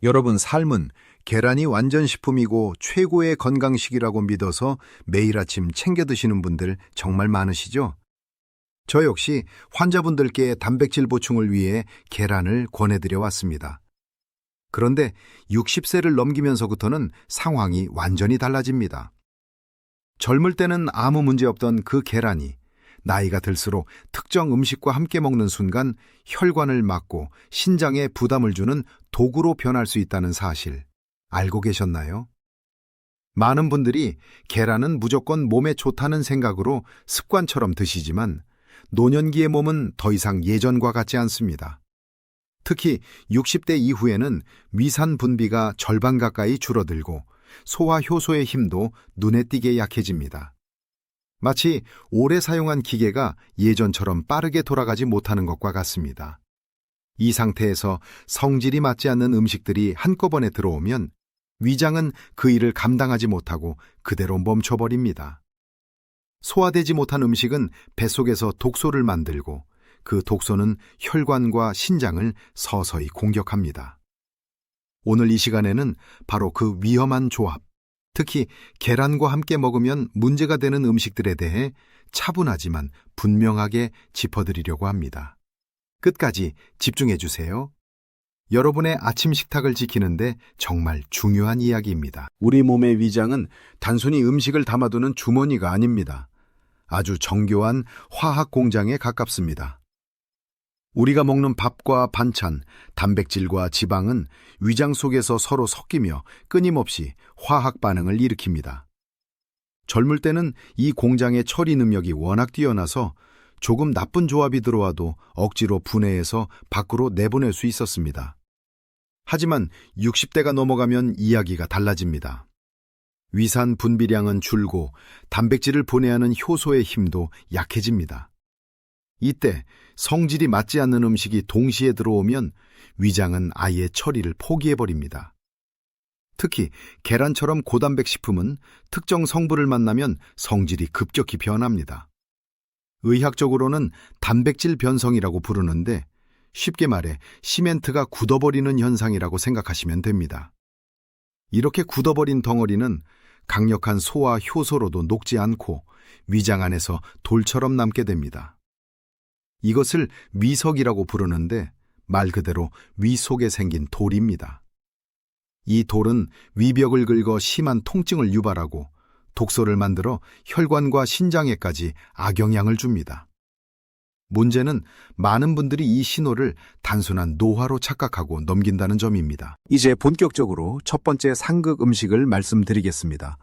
여러분, 삶은 계란이 완전 식품이고 최고의 건강식이라고 믿어서 매일 아침 챙겨 드시는 분들 정말 많으시죠? 저 역시 환자분들께 단백질 보충을 위해 계란을 권해드려 왔습니다. 그런데 60세를 넘기면서부터는 상황이 완전히 달라집니다. 젊을 때는 아무 문제 없던 그 계란이 나이가 들수록 특정 음식과 함께 먹는 순간 혈관을 막고 신장에 부담을 주는 도구로 변할 수 있다는 사실 알고 계셨나요? 많은 분들이 계란은 무조건 몸에 좋다는 생각으로 습관처럼 드시지만 노년기의 몸은 더 이상 예전과 같지 않습니다. 특히 60대 이후에는 위산 분비가 절반 가까이 줄어들고 소화 효소의 힘도 눈에 띄게 약해집니다. 마치 오래 사용한 기계가 예전처럼 빠르게 돌아가지 못하는 것과 같습니다. 이 상태에서 성질이 맞지 않는 음식들이 한꺼번에 들어오면 위장은 그 일을 감당하지 못하고 그대로 멈춰버립니다. 소화되지 못한 음식은 뱃속에서 독소를 만들고 그 독소는 혈관과 신장을 서서히 공격합니다. 오늘 이 시간에는 바로 그 위험한 조합, 특히 계란과 함께 먹으면 문제가 되는 음식들에 대해 차분하지만 분명하게 짚어드리려고 합니다. 끝까지 집중해 주세요. 여러분의 아침 식탁을 지키는데 정말 중요한 이야기입니다. 우리 몸의 위장은 단순히 음식을 담아두는 주머니가 아닙니다. 아주 정교한 화학 공장에 가깝습니다. 우리가 먹는 밥과 반찬, 단백질과 지방은 위장 속에서 서로 섞이며 끊임없이 화학 반응을 일으킵니다. 젊을 때는 이 공장의 처리 능력이 워낙 뛰어나서 조금 나쁜 조합이 들어와도 억지로 분해해서 밖으로 내보낼 수 있었습니다. 하지만 60대가 넘어가면 이야기가 달라집니다. 위산 분비량은 줄고 단백질을 분해하는 효소의 힘도 약해집니다. 이때 성질이 맞지 않는 음식이 동시에 들어오면 위장은 아예 처리를 포기해버립니다. 특히 계란처럼 고단백 식품은 특정 성분을 만나면 성질이 급격히 변합니다. 의학적으로는 단백질 변성이라고 부르는데 쉽게 말해 시멘트가 굳어버리는 현상이라고 생각하시면 됩니다. 이렇게 굳어버린 덩어리는 강력한 소화 효소로도 녹지 않고 위장 안에서 돌처럼 남게 됩니다. 이것을 위석이라고 부르는데 말 그대로 위 속에 생긴 돌입니다. 이 돌은 위벽을 긁어 심한 통증을 유발하고 독소를 만들어 혈관과 신장에까지 악영향을 줍니다. 문제는 많은 분들이 이 신호를 단순한 노화로 착각하고 넘긴다는 점입니다. 이제 본격적으로 첫 번째 상극 음식을 말씀드리겠습니다.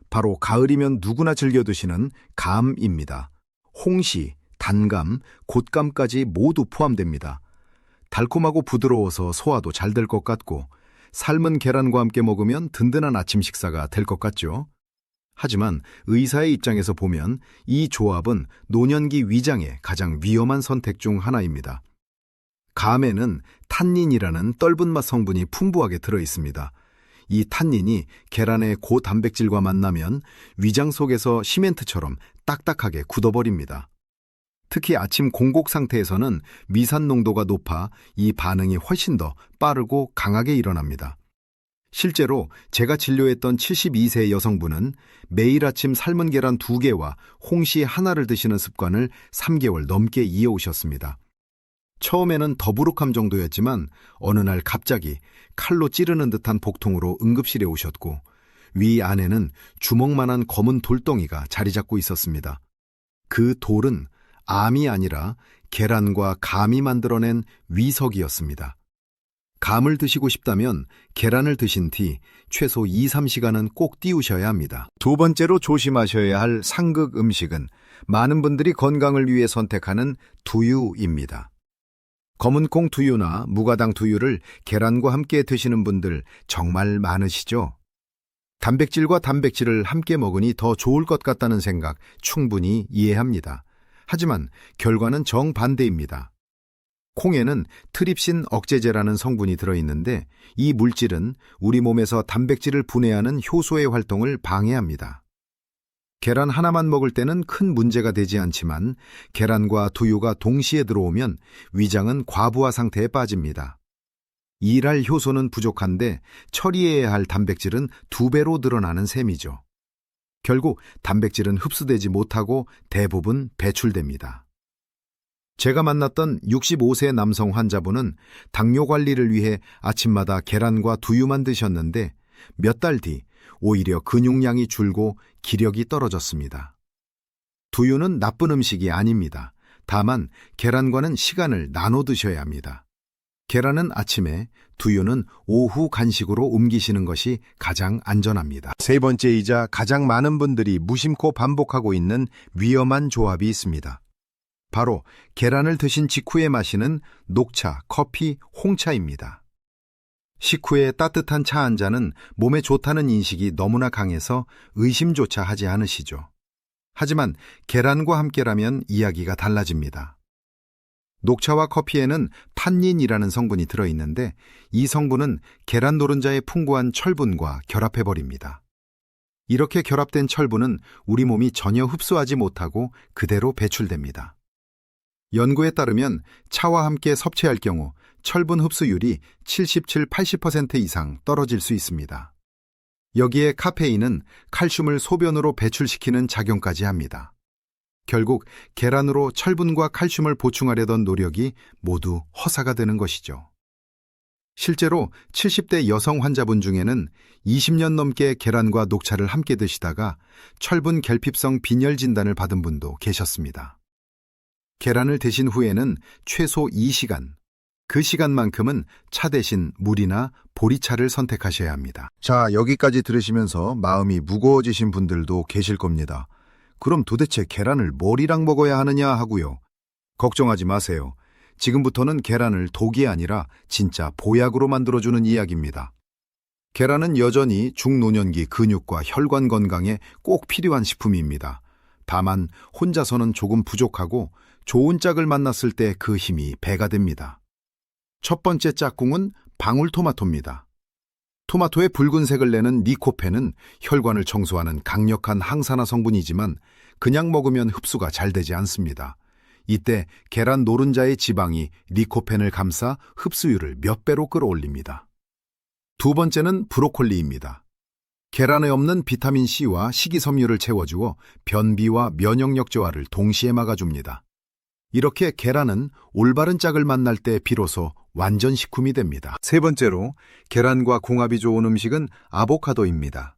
바로 가을이면 누구나 즐겨 드시는 감입니다. 홍시, 단감, 곶감까지 모두 포함됩니다. 달콤하고 부드러워서 소화도 잘 될 것 같고 삶은 계란과 함께 먹으면 든든한 아침 식사가 될 것 같죠. 하지만 의사의 입장에서 보면 이 조합은 노년기 위장의 가장 위험한 선택 중 하나입니다. 감에는 탄닌이라는 떫은 맛 성분이 풍부하게 들어있습니다. 이 탄닌이 계란의 고단백질과 만나면 위장 속에서 시멘트처럼 딱딱하게 굳어버립니다. 특히 아침 공복 상태에서는 미산 농도가 높아 이 반응이 훨씬 더 빠르고 강하게 일어납니다. 실제로 제가 진료했던 72세 여성분은 매일 아침 삶은 계란 2개와 홍시 하나를 드시는 습관을 3개월 넘게 이어오셨습니다. 처음에는 더부룩함 정도였지만 어느 날 갑자기 칼로 찌르는 듯한 복통으로 응급실에 오셨고 위 안에는 주먹만한 검은 돌덩이가 자리 잡고 있었습니다. 그 돌은 암이 아니라 계란과 감이 만들어낸 위석이었습니다. 감을 드시고 싶다면 계란을 드신 뒤 최소 2-3시간은 꼭 띄우셔야 합니다. 두 번째로 조심하셔야 할 상극 음식은 많은 분들이 건강을 위해 선택하는 두유입니다. 검은콩 두유나 무가당 두유를 계란과 함께 드시는 분들 정말 많으시죠? 단백질과 단백질을 함께 먹으니 더 좋을 것 같다는 생각 충분히 이해합니다. 하지만 결과는 정반대입니다. 콩에는 트립신 억제제라는 성분이 들어있는데 이 물질은 우리 몸에서 단백질을 분해하는 효소의 활동을 방해합니다. 계란 하나만 먹을 때는 큰 문제가 되지 않지만 계란과 두유가 동시에 들어오면 위장은 과부하 상태에 빠집니다. 일할 효소는 부족한데 처리해야 할 단백질은 2배로 늘어나는 셈이죠. 결국 단백질은 흡수되지 못하고 대부분 배출됩니다. 제가 만났던 65세 남성 환자분은 당뇨 관리를 위해 아침마다 계란과 두유만 드셨는데 몇 달 뒤 오히려 근육량이 줄고 기력이 떨어졌습니다. 두유는 나쁜 음식이 아닙니다. 다만 계란과는 시간을 나눠 드셔야 합니다. 계란은 아침에, 두유는 오후 간식으로 옮기시는 것이 가장 안전합니다. 세 번째이자 가장 많은 분들이 무심코 반복하고 있는 위험한 조합이 있습니다. 바로 계란을 드신 직후에 마시는 녹차, 커피, 홍차입니다. 식후에 따뜻한 차 한 잔은 몸에 좋다는 인식이 너무나 강해서 의심조차 하지 않으시죠. 하지만 계란과 함께라면 이야기가 달라집니다. 녹차와 커피에는 탄닌이라는 성분이 들어있는데 이 성분은 계란 노른자의 풍부한 철분과 결합해버립니다. 이렇게 결합된 철분은 우리 몸이 전혀 흡수하지 못하고 그대로 배출됩니다. 연구에 따르면 차와 함께 섭취할 경우 철분 흡수율이 77-80% 이상 떨어질 수 있습니다. 여기에 카페인은 칼슘을 소변으로 배출시키는 작용까지 합니다. 결국 계란으로 철분과 칼슘을 보충하려던 노력이 모두 허사가 되는 것이죠. 실제로 70대 여성 환자분 중에는 20년 넘게 계란과 녹차를 함께 드시다가 철분 결핍성 빈혈 진단을 받은 분도 계셨습니다. 계란을 드신 후에는 최소 2시간, 그 시간만큼은 차 대신 물이나 보리차를 선택하셔야 합니다. 자, 여기까지 들으시면서 마음이 무거워지신 분들도 계실 겁니다. 그럼 도대체 계란을 뭘이랑 먹어야 하느냐 하고요. 걱정하지 마세요. 지금부터는 계란을 독이 아니라 진짜 보약으로 만들어주는 이야기입니다. 계란은 여전히 중노년기 근육과 혈관 건강에 꼭 필요한 식품입니다. 다만 혼자서는 조금 부족하고 좋은 짝을 만났을 때 그 힘이 배가 됩니다. 첫 번째 짝꿍은 방울토마토입니다. 토마토의 붉은색을 내는 리코펜은 혈관을 청소하는 강력한 항산화 성분이지만 그냥 먹으면 흡수가 잘 되지 않습니다. 이때 계란 노른자의 지방이 리코펜을 감싸 흡수율을 몇 배로 끌어올립니다. 두 번째는 브로콜리입니다. 계란에 없는 비타민C와 식이섬유를 채워주어 변비와 면역력 저하를 동시에 막아줍니다. 이렇게 계란은 올바른 짝을 만날 때 비로소 완전 식품이 됩니다. 세 번째로 계란과 궁합이 좋은 음식은 아보카도입니다.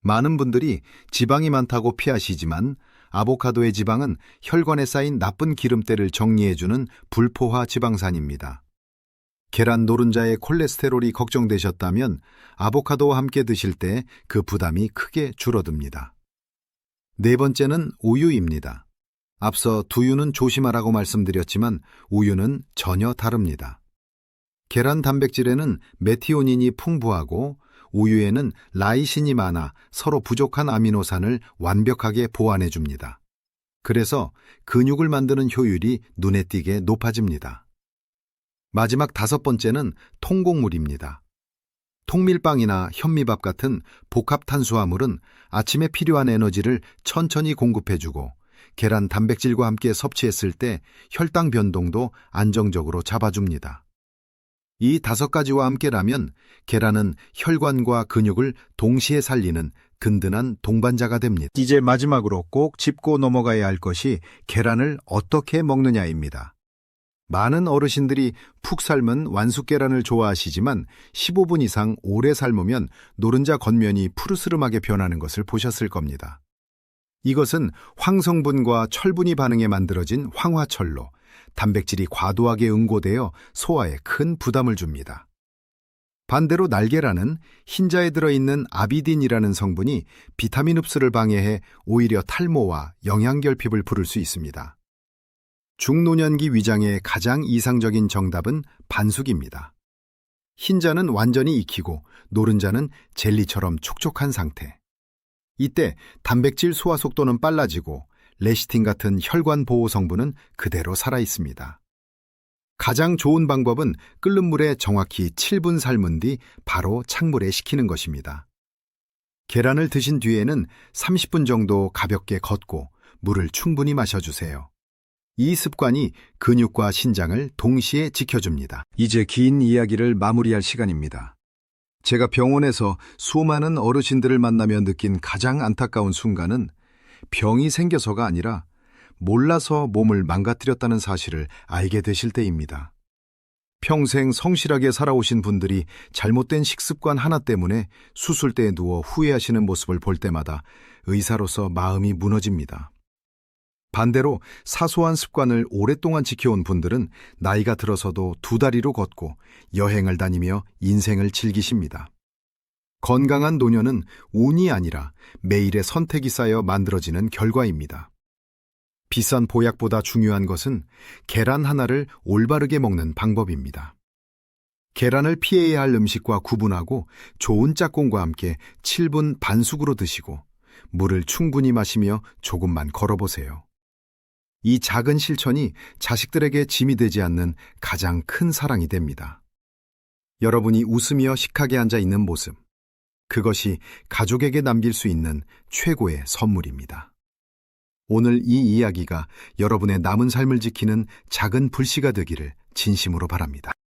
많은 분들이 지방이 많다고 피하시지만 아보카도의 지방은 혈관에 쌓인 나쁜 기름때를 정리해주는 불포화 지방산입니다. 계란 노른자의 콜레스테롤이 걱정되셨다면 아보카도와 함께 드실 때 그 부담이 크게 줄어듭니다. 네 번째는 우유입니다. 앞서 두유는 조심하라고 말씀드렸지만 우유는 전혀 다릅니다. 계란 단백질에는 메티오닌이 풍부하고 우유에는 라이신이 많아 서로 부족한 아미노산을 완벽하게 보완해줍니다. 그래서 근육을 만드는 효율이 눈에 띄게 높아집니다. 마지막 다섯 번째는 통곡물입니다. 통밀빵이나 현미밥 같은 복합 탄수화물은 아침에 필요한 에너지를 천천히 공급해주고 계란 단백질과 함께 섭취했을 때 혈당 변동도 안정적으로 잡아줍니다. 이 5가지와 함께라면 계란은 혈관과 근육을 동시에 살리는 든든한 동반자가 됩니다. 이제 마지막으로 꼭 짚고 넘어가야 할 것이 계란을 어떻게 먹느냐입니다. 많은 어르신들이 푹 삶은 완숙 계란을 좋아하시지만 15분 이상 오래 삶으면 노른자 겉면이 푸르스름하게 변하는 것을 보셨을 겁니다. 이것은 황성분과 철분이 반응해 만들어진 황화철로 단백질이 과도하게 응고되어 소화에 큰 부담을 줍니다. 반대로 날계란은 흰자에 들어있는 아비딘이라는 성분이 비타민 흡수를 방해해 오히려 탈모와 영양결핍을 부를 수 있습니다. 중노년기 위장의 가장 이상적인 정답은 반숙입니다. 흰자는 완전히 익히고 노른자는 젤리처럼 촉촉한 상태. 이때 단백질 소화 속도는 빨라지고 레시틴 같은 혈관 보호 성분은 그대로 살아있습니다. 가장 좋은 방법은 끓는 물에 정확히 7분 삶은 뒤 바로 찬물에 식히는 것입니다. 계란을 드신 뒤에는 30분 정도 가볍게 걷고 물을 충분히 마셔주세요. 이 습관이 근육과 신장을 동시에 지켜줍니다. 이제 긴 이야기를 마무리할 시간입니다. 제가 병원에서 수많은 어르신들을 만나며 느낀 가장 안타까운 순간은 병이 생겨서가 아니라 몰라서 몸을 망가뜨렸다는 사실을 알게 되실 때입니다. 평생 성실하게 살아오신 분들이 잘못된 식습관 하나 때문에 수술대에 누워 후회하시는 모습을 볼 때마다 의사로서 마음이 무너집니다. 반대로 사소한 습관을 오랫동안 지켜온 분들은 나이가 들어서도 두 다리로 걷고 여행을 다니며 인생을 즐기십니다. 건강한 노년은 운이 아니라 매일의 선택이 쌓여 만들어지는 결과입니다. 비싼 보약보다 중요한 것은 계란 하나를 올바르게 먹는 방법입니다. 계란을 피해야 할 음식과 구분하고 좋은 짝꿍과 함께 7분 반숙으로 드시고 물을 충분히 마시며 조금만 걸어보세요. 이 작은 실천이 자식들에게 짐이 되지 않는 가장 큰 사랑이 됩니다. 여러분이 웃으며 식탁에 앉아 있는 모습, 그것이 가족에게 남길 수 있는 최고의 선물입니다. 오늘 이 이야기가 여러분의 남은 삶을 지키는 작은 불씨가 되기를 진심으로 바랍니다.